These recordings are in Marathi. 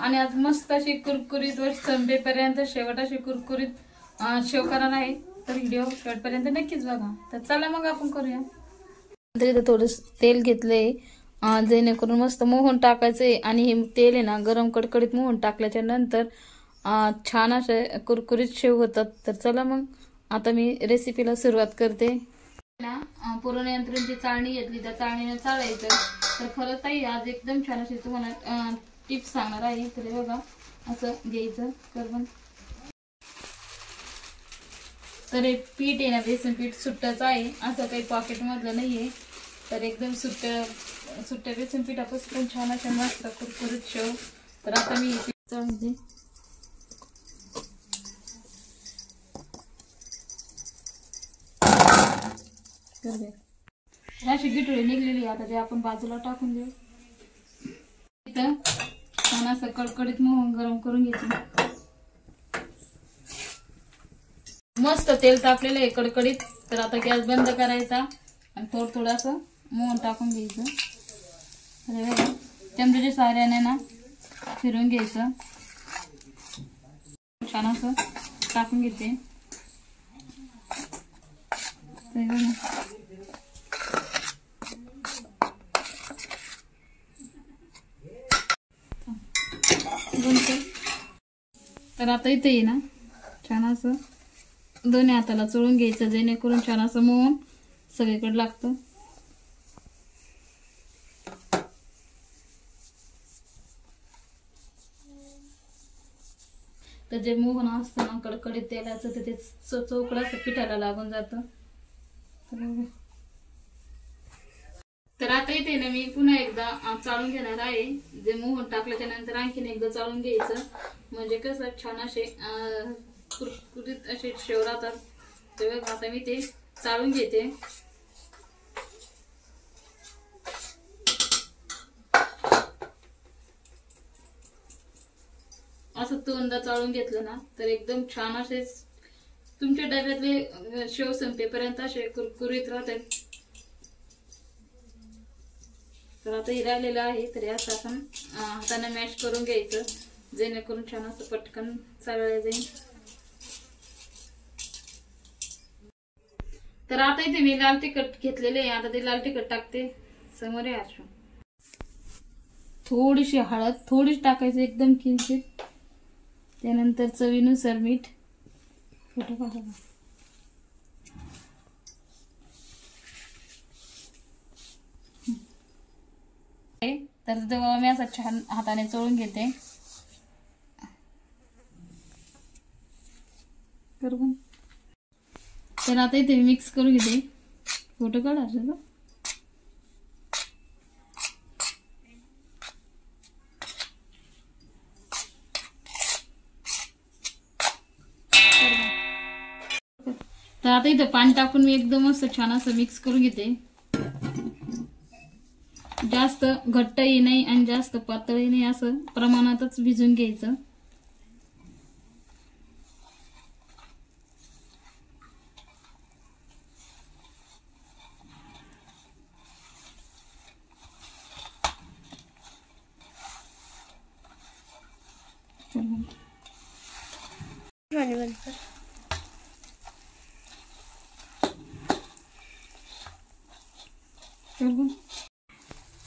आणि आज मस्त अशी कुरकुरीत व संपेपर्यंत शेवट अशी कुरकुरीत शेव करणार आहे। तर व्हिडिओ शेवटपर्यंत नक्कीच बघा। तर चला मग आपण करूया। तर इथे थोडं तेल घेतलंय जेणेकरून मस्त मोहन टाकायचंय आणि हे तेल आहे ना गरम कडकडीत मोहन टाकल्याच्या नंतर छान असे कुरकुरीत शेव होतात। तर चला मग आता मी रेसिपीला सुरुवात करते। ना पुरण यंत्राची चाळणी घेतली, त्या चाळणीने चाळायचं। तर खरंच ताई आज एकदम छान अशी तुम्हाला टिप्स सांगणार आहे। तर बघा असं घ्यायचं करून। तर हे पीठ आहे ना बेसन पीठ सुट्टच आहे, असं काही पॉकेट मधलं नाहीये। तर एकदम सुट्ट्या बेसन पिठापासून छान अशा मस्त कुरकुरीत शेव। तर आता मी पीठ चाळते। अशी गिठळी निघलेली, आता ते आपण बाजूला टाकून देऊ। इथं छान असं कडकडीत मोहन गरम करून घ्यायचं। मस्त तेल तापलेलं आहे कडकडीत। तर आता गॅस बंद करायचा आणि थोडं असं मोहन टाकून घ्यायचं। तर चमच्याच्या साह्याने ना फिरून घ्यायचं, छान असं टाकून घेते। तर आता इथे आहे ना छान असं दोन्ही हाताला चोळून घ्यायचं, जेणेकरून छान असं मोहन सगळीकडे लागतं। तर जे मोहन असतं ना कडकडीत तेलाचं तर ते चोकडं असं पिठाला लागून जातं। तर आता इथे ना मी पुन्हा एकदा चाळून घेणार आहे। जे मोहन टाकल्याच्या नंतर आणखीन एकदा चाळून घ्यायचं, म्हणजे कसं छान असे कुरकुरीत असे शेव राहतात। तर आता मी ते चाळून घेते। असं दोनदा चाळून घेतलं ना तर एकदम छान असे तुमच्या डब्यातले शेव संपेपर्यंत असे कुरकुरीत राहतात। तर आता हे राहिलेलं आहे, तर असं आपण हाताने मॅश करून घ्यायचं, जेणेकरून छान असं पटकन चाळलं जाईल। तर आता इथे मी लाल तिखट घेतलेले आहे, आता ते लाल तिखट टाकते। समोर आहे आरशा। थोडीशी हळद थोडीच टाकायचं, एकदम किंचित। त्यानंतर चवीनुसार मीठ। फोटो काढा। तर तेव्हा मी असं छान हाताने चोळून घेते। तर आता इथे मिक्स करून घेते। फोटो काढा असं। तर आता इथे पाणी टाकून मी एकदम असं छान असं मिक्स करून घेते। जास्त घट्टही नाही आणि जास्त पातळही नाही, असं प्रमाणातच भिजून घ्यायचं।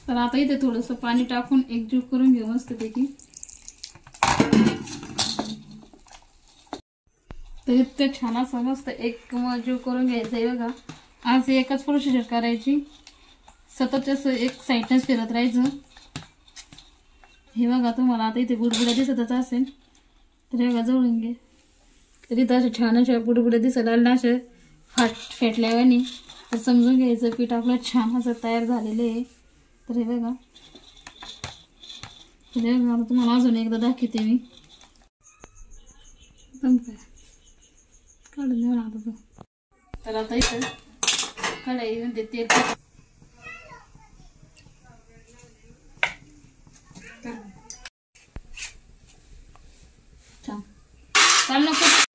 तर आता इथे थोडंसं पाणी टाकून एकजीव करून घेऊ मस्तपैकी। तर इतकं छान असं मस्त एकजीव करून घ्यायचं आहे बघा। आज एकच प्रोसिजर करायची, सतत असं एक साईडनेच फिरत राहायचं। हे बघा तुम्हाला आता इथे बुडबुड्या दिसतच असेल, तर हे बघा जवळून घे। तर इथं अशा छान अशा बुडबुड्या दिसत आल्या ना अशा फेटल्यावानी, तर समजून घ्यायचं पीठ आपलं छान असं तयार झालेलं आहे। तर हे बघा, तुम्हाला अजून एकदा दाखवते मी। तर आता इथं कढईमध्ये तेल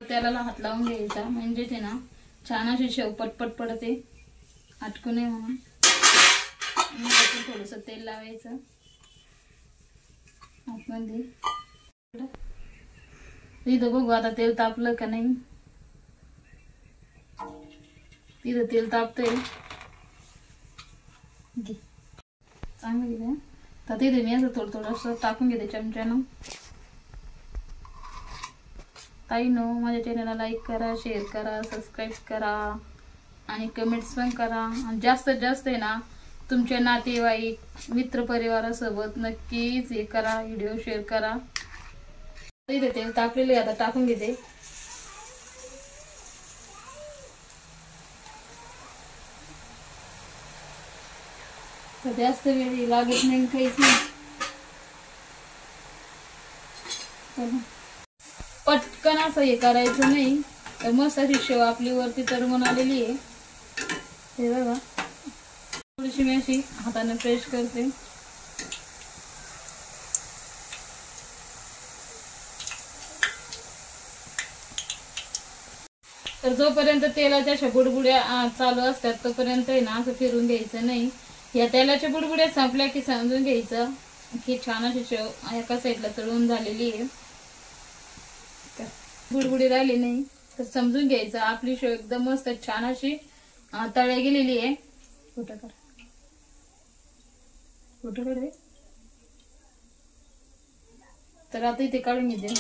त्याला हात लावून घ्यायचा, म्हणजे ते ना छान अशी शेव पटपट पडते, अटकू नये म्हणून। थोडंसं तेल लावायचं आतमध्ये। इथं बघू आता तेल तापलं का नाही. तिथं तेल तापतंय चांगलं घेते. तर तिथे मी असं थोडं टाकून घेते चमच्यानं. ताईनो माझ्या चॅनलला लाईक करा, शेअर करा, सबस्क्राईब करा आणि कमेंट्स पण करा. आणि जास्तीत जास्त आहे ना तुमच्या नातेवाईक मित्रपरिवारासोबत नक्कीच हे करा, व्हिडिओ शेअर करा. इथे तेल तापलेले आता टाकून घेते. तर जास्त वेळ लागत नाही काहीच नाही. पटकन असं हे करायचं नाही. तर मस्त अशी शेव आपली वरती तरमून आलेली आहे. हे बघा थोडीशी मी अशी हाताने प्रेस करते. तर जोपर्यंत तेलाच्या अशा बुडबुड्या चालू असतात तोपर्यंत आहे ना असं फिरून घ्यायचं नाही. या तेलाच्या बुडबुड्या संपल्या की समजून घ्यायचं की छान अशी शेव एका साईडला तळून झालेली आहे. बुडबुडी राहिली नाही तर समजून घ्यायचं आपली शेव एकदम मस्त छान अशी तळ्या गेलेली आहे. फोटो काढ. तर आता इथे काढून घेते.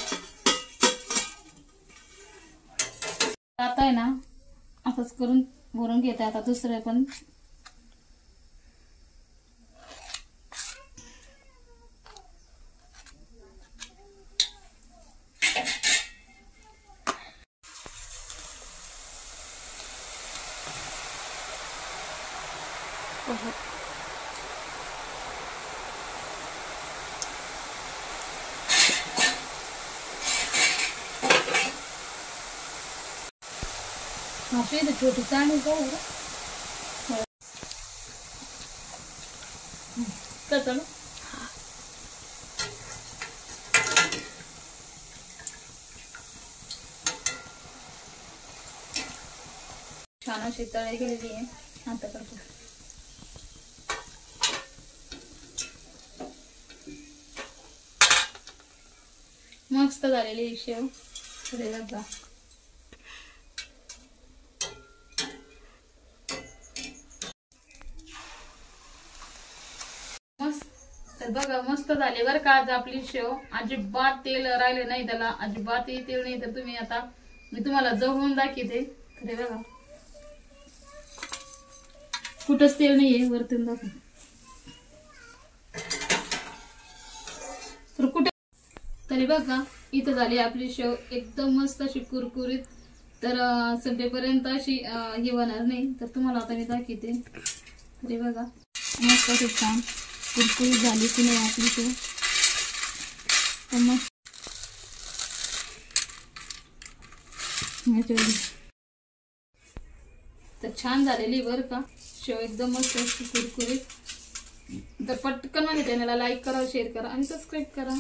आता आहे ना असंच करून भरून घेते. आता दुसरं पण अशी छोटी चांगली का चलो. छान अशी तळी गेलेली आहे. आता करतो. मस्त झालेली शेव. बघा तर बघा मस्त झाली बरं का आज आपली शेव. अजिबात तेल राहिले नाही त्याला, अजिबातही तेल नाही. तर तुम्ही आता मी तुम्हाला जवळून दाखवते. तर बघा कुठंच तेल नाहीये. वरतून दाखव तर कुठे. तरी बघा इथं झाली आपली शेव एकदम मस्त अशी कुरकुरीत. तर संपेपर्यंत अशी हे होणार नाही. तर तुम्हाला आता मी दाखवते. तरी बघा मस्त अशी छान कुरकुरीत झाली की नाही आपली शेव. तर छान झालेली बरं का शेव एकदम मस्त अशी कुरकुरीत. तर पटकन माझ्या चॅनलला लाईक करा, शेअर करा आणि सबस्क्राईब करा.